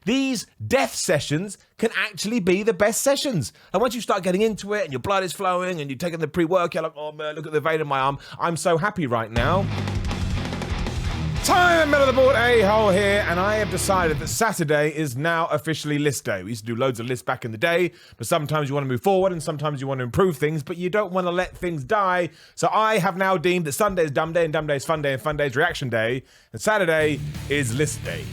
these death sessions can actually be the best sessions. And once you start getting into it and your blood is flowing and you're taking the pre-workout, you're like, oh man, look at the vein in my arm. I'm so happy right now. Time, middle of the board, a-hole here, and I have decided that Saturday is now officially list day. We used to do loads of lists back in the day, but sometimes you want to move forward and sometimes you want to improve things, but you don't want to let things die. So I have now deemed that Sunday is dumb day and dumb day is fun day and fun day is reaction day, and Saturday is list day.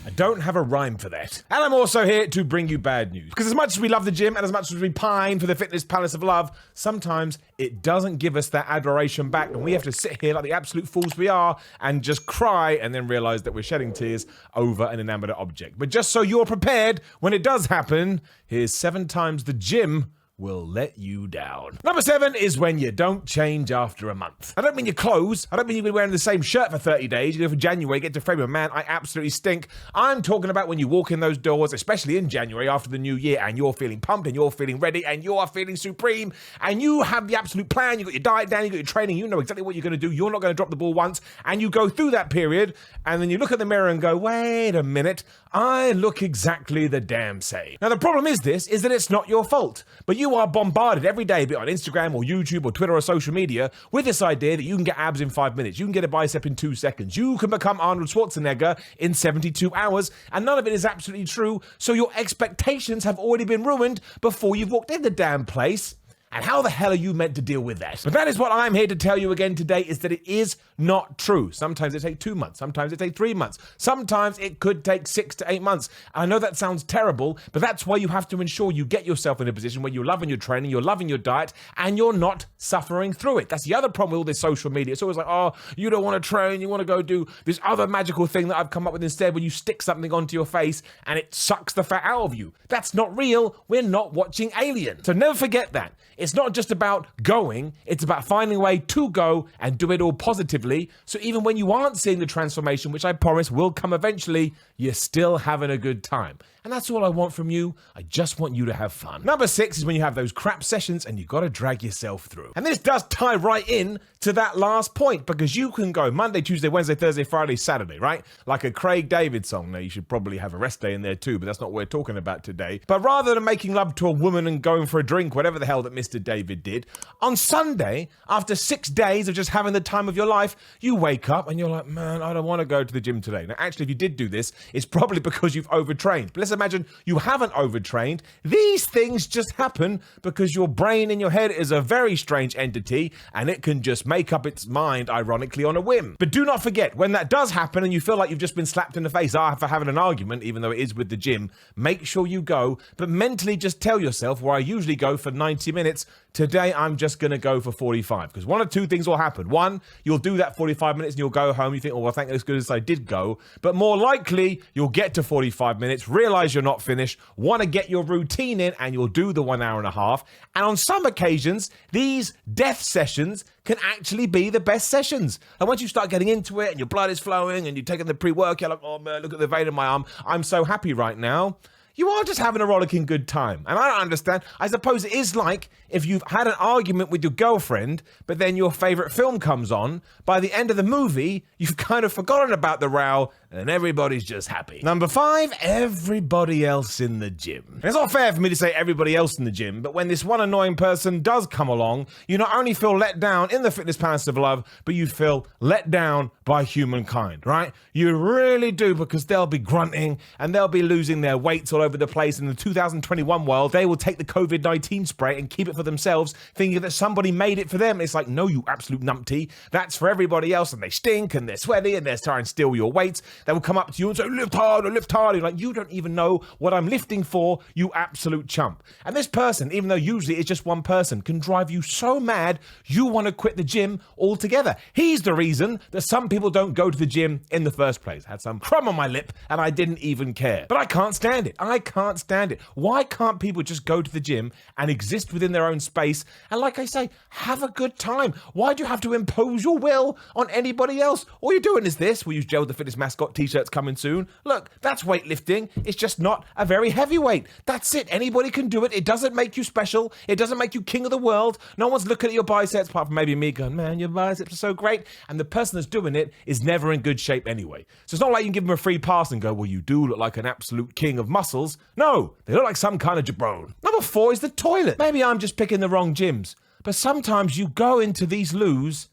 I don't have a rhyme for that. And I'm also here to bring you bad news. Because as much as we love the gym and as much as we pine for the fitness palace of love, sometimes it doesn't give us that adoration back and we have to sit here like the absolute fools we are and just cry and then realize that we're shedding tears over an inanimate object. But just so you're prepared, when it does happen, here's 7 times the gym will let you down. Number 7 is when you don't change after a month. I don't mean your clothes. I don't mean you've been wearing the same shirt for 30 days. You go for January, get to February, man, I absolutely stink. I'm talking about when you walk in those doors, especially in January after the new year, and you're feeling pumped and you're feeling ready and you are feeling supreme and you have the absolute plan. You've got your diet down, you've got your training, you know exactly what you're going to do. You're not going to drop the ball once, and you go through that period and then you look at the mirror and go, wait a minute, I look exactly the damn same. Now the problem is that it's not your fault, but you are bombarded every day, be it on Instagram or YouTube or Twitter or social media, with this idea that you can get abs in 5 minutes, you can get a bicep in 2 seconds, you can become Arnold Schwarzenegger in 72 hours, and none of it is absolutely true, so your expectations have already been ruined before you've walked in the damn place. And how the hell are you meant to deal with that? But that is what I'm here to tell you again today, is that it is not true. Sometimes it takes 2 months. Sometimes it takes 3 months. Sometimes it could take 6 to 8 months. I know that sounds terrible, but that's why you have to ensure you get yourself in a position where you're loving your training, you're loving your diet, and you're not suffering through it. That's the other problem with all this social media. It's always like, oh, you don't want to train, you want to go do this other magical thing that I've come up with instead, where you stick something onto your face and it sucks the fat out of you. That's not real. We're not watching Alien. So never forget that. It's not just about going, it's about finding a way to go and do it all positively. So even when you aren't seeing the transformation, which I promise will come eventually, you're still having a good time. And that's all I want from you. I just want you to have fun. Number 6 is when you have those crap sessions and you got to drag yourself through. And this does tie right in to that last point, because you can go Monday, Tuesday, Wednesday, Thursday, Friday, Saturday, right? Like a Craig David song. Now, you should probably have a rest day in there too, but that's not what we're talking about today. But rather than making love to a woman and going for a drink, whatever the hell that Mr. David did, on Sunday, after 6 days of just having the time of your life, you wake up and you're like, man, I don't want to go to the gym today. Now, actually, if you did do this, it's probably because you've overtrained. But let's imagine you haven't overtrained. These things just happen because your brain in your head is a very strange entity and it can just make up its mind, ironically, on a whim. But do not forget, when that does happen and you feel like you've just been slapped in the face for having an argument, even though it is with the gym, make sure you go, but mentally just tell yourself, where I usually go for 90 minutes, today I'm just going to go for 45, because one of 2 things will happen. One, you'll do that 45 minutes and you'll go home, you think, oh, well, thank goodness I did go. But more likely, you'll get to 45 minutes, realize you're not finished, want to get your routine in, and you'll do the 1 hour and a half. And on some occasions, these death sessions can actually be the best sessions. And once you start getting into it and your blood is flowing and you're taking the pre-workout, you're like, oh man, look at the vein in my arm. I'm so happy right now. You are just having a rollicking good time. And I don't understand. I suppose it is like if you've had an argument with your girlfriend, but then your favorite film comes on. By the end of the movie, you've kind of forgotten about the row and everybody's just happy. Number 5, everybody else in the gym. And it's not fair for me to say everybody else in the gym, but when this one annoying person does come along, you not only feel let down in the fitness palace of love, but you feel let down by humankind, right? You really do, because they'll be grunting and they'll be losing their weights all over the place. In the 2021 world, they will take the COVID-19 spray and keep it for themselves, thinking that somebody made it for them. It's like, no, you absolute numpty. That's for everybody else, and they stink and they're sweaty and they're trying to steal your weights. They will come up to you and say, lift hard or lift hard. You're like, you don't even know what I'm lifting for, you absolute chump. And this person, even though usually it's just one person, can drive you so mad you want to quit the gym altogether. He's the reason that some people don't go to the gym in the first place. I had some crumb on my lip and I didn't even care. But I can't stand it. I can't stand it. Why can't people just go to the gym and exist within their own space and, like I say, have a good time? Why do you have to impose your will on anybody else? All you're doing is this. We use Joe the fitness mascot mascot t-shirts coming soon. Look, that's weightlifting. It's just not a very heavy weight. That's it. Anybody can do it. It doesn't make you special. It doesn't make you king of the world. No one's looking at your biceps apart from maybe me going, man, your biceps are so great. And the person that's doing it is never in good shape anyway. So it's not like you can give them a free pass and go, well, you do look like an absolute king of muscles. No, they look like some kind of jabron. Number 4 is the toilet. Maybe I'm just picking the wrong gyms, but sometimes you go into these loos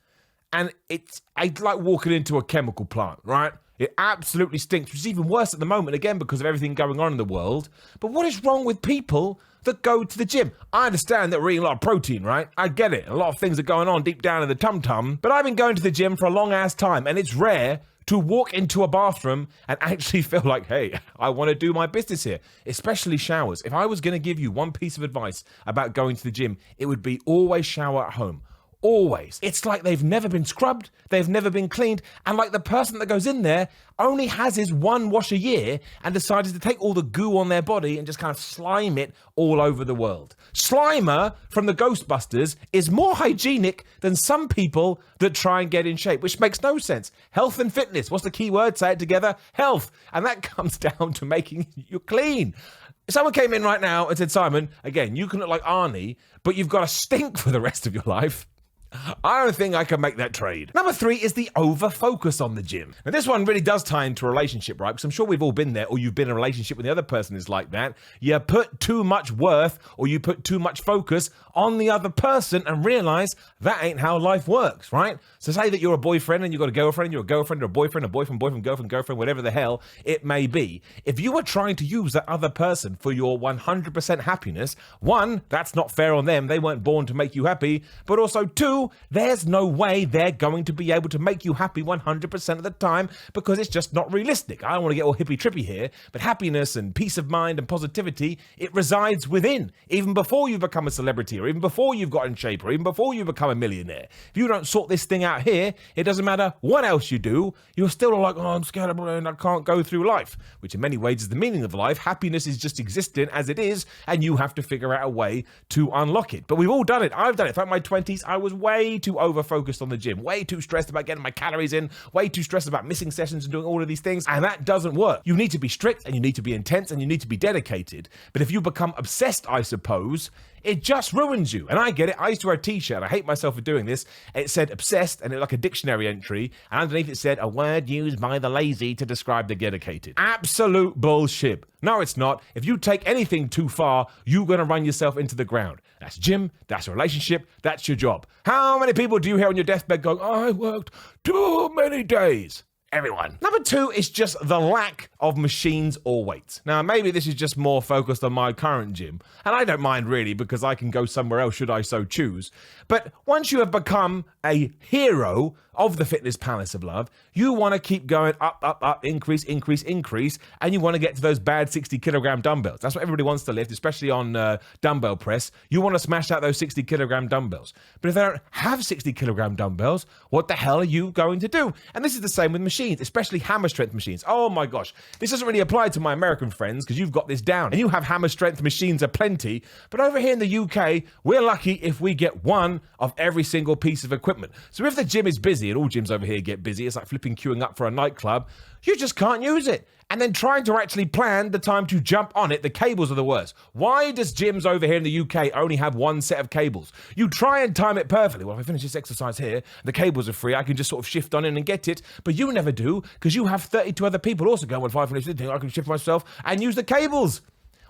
and it's like walking into a chemical plant, right? It absolutely stinks, which is even worse at the moment, again, because of everything going on in the world. But what is wrong with people that go to the gym? I understand that we're eating a lot of protein, right? I get it. A lot of things are going on deep down in the tum-tum. But I've been going to the gym for a long-ass time, and it's rare to walk into a bathroom and actually feel like, hey, I want to do my business here, especially showers. If I was going to give you one piece of advice about going to the gym, it would be always shower at home. Always. It's like they've never been scrubbed, they've never been cleaned, and like the person that goes in there only has his one wash a year and decided to take all the goo on their body and just kind of slime it all over the world. Slimer from the Ghostbusters is more hygienic than some people that try and get in shape, which makes no sense. Health and fitness. What's the key word? Say it together. Health. And that comes down to making you clean. If someone came in right now and said, Simon, again, you can look like Arnie, but you've got to stink for the rest of your life, I don't think I can make that trade. Number 3 is the over-focus on the gym. Now, this one really does tie into a relationship, right? Because I'm sure we've all been there, or you've been in a relationship when the other person is like that. You put too much worth, or you put too much focus on the other person and realize that ain't how life works, right? So say that you're a boyfriend and you've got a girlfriend, you're a girlfriend or a boyfriend, girlfriend, whatever the hell it may be. If you are trying to use that other person for your 100% happiness, 1, that's not fair on them. They weren't born to make you happy. But also 2, there's no way they're going to be able to make you happy 100% of the time because it's just not realistic. I don't want to get all hippy-trippy here, but happiness and peace of mind and positivity, it resides within, even before you become a celebrity or even before you've got in shape or even before you become a millionaire. If you don't sort this thing out here, it doesn't matter what else you do, you're still like, oh, I'm scared and I can't go through life, which in many ways is the meaning of life. Happiness is just existing as it is, and you have to figure out a way to unlock it. But we've all done it. I've done it. Throughout my 20s, I was way too over-focused on the gym, way too stressed about getting my calories in, way too stressed about missing sessions and doing all of these things, and that doesn't work. You need to be strict, and you need to be intense, and you need to be dedicated. But if you become obsessed, I suppose, it just ruins you. And I get it. I used to wear a t-shirt. I hate myself for doing this. It said obsessed, and it was like a dictionary entry. And underneath it said, a word used by the lazy to describe the dedicated. Absolute bullshit. No, it's not. If you take anything too far, you're going to run yourself into the ground. That's gym. That's a relationship. That's your job. How many people do you hear on your deathbed going, I worked too many days? Everyone. Number 2 is just the lack of machines or weights. Now, maybe this is just more focused on my current gym, and I don't mind really because I can go somewhere else should I so choose. But once you have become a hero of the fitness palace of love, you want to keep going up, increase, and you want to get to those bad 60-kilogram dumbbells. That's what everybody wants to lift, especially on dumbbell press. You want to smash out those 60-kilogram dumbbells. But if they don't have 60-kilogram dumbbells, what the hell are you going to do? And this is the same with machines, especially hammer strength machines. Oh my gosh, this doesn't really apply to my American friends because you've got this down and you have hammer strength machines aplenty. But over here in the UK, we're lucky if we get one of every single piece of equipment. So if the gym is busy, and all gyms over here get busy, it's like flipping queuing up for a nightclub, you just can't use it. And then trying to actually plan the time to jump on it, the cables are the worst. Why does gyms over here in the UK only have one set of cables? You try and time it perfectly. Well, if I finish this exercise here, the cables are free, I can just sort of shift on in and get it. But you never do, because you have 32 other people also going, well, if I finish this thing, I can shift myself and use the cables.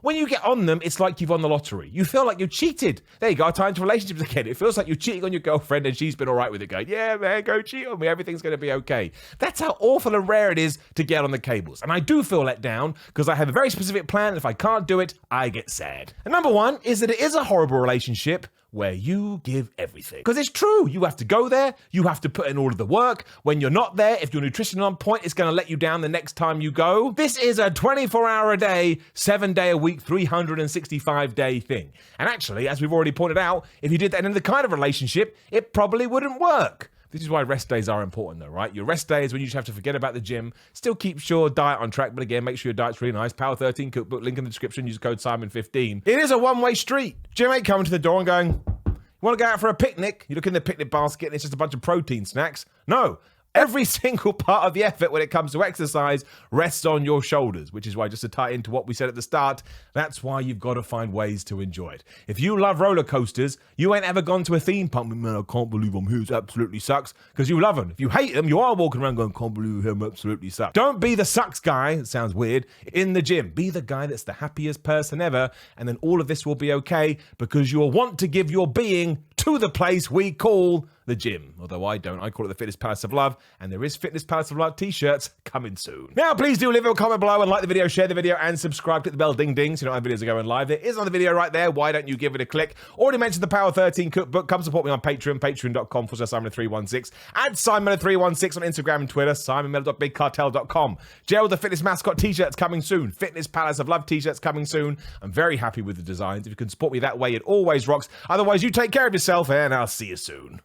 When you get on them, it's like you've won the lottery. You feel like you cheated. There you go, time to relationships again. It feels like you're cheating on your girlfriend and she's been all right with it, going, yeah, man, go cheat on me. Everything's going to be okay. That's how awful and rare it is to get on the cables. And I do feel let down because I have a very specific plan. And if I can't do it, I get sad. And number 1 is that it is a horrible relationship where you give everything. Because it's true, you have to go there, you have to put in all of the work. When you're not there, if your nutrition is on point, it's gonna let you down the next time you go. This is a 24-hour-a-day, 7-day-a-week, 365-day thing. And actually, as we've already pointed out, if you did that in any kind of relationship, it probably wouldn't work. This is why rest days are important though, right? Your rest day is when you just have to forget about the gym, still keep your diet on track, but again, make sure your diet's really nice. Power 13 cookbook, link in the description, use code Simon15. It is a one-way street. Gym ain't coming to the door and going, you want to go out for a picnic? You look in the picnic basket and it's just a bunch of protein snacks. No. Every single part of the effort when it comes to exercise rests on your shoulders, which is why, just to tie into what we said at the start, that's why you've got to find ways to enjoy it. If you love roller coasters, you ain't ever gone to a theme park, man, I can't believe I'm here, it absolutely sucks, because you love them. If you hate them, you are walking around going, can't believe him, absolutely sucks. Don't be the sucks guy, it sounds weird, in the gym. Be the guy that's the happiest person ever, and then all of this will be okay, because you will want to give your being to the place we call the gym. Although I don't. I call it the Fitness Palace of Love, and there is Fitness Palace of Love t-shirts coming soon. Now, please do leave a comment below and like the video, share the video, and subscribe. Click the bell ding ding so you know when videos are going live. There is on the video right there. Why don't you give it a click? Already mentioned the Power 13 cookbook. Come support me on Patreon, patreon.com/Simon316. Add Simon316 on Instagram and Twitter, simonmiller.bigcartel.com. Jail the Fitness Mascot t-shirts coming soon. Fitness Palace of Love t-shirts coming soon. I'm very happy with the designs. If you can support me that way, it always rocks. Otherwise, you take care of yourself, and I'll see you soon.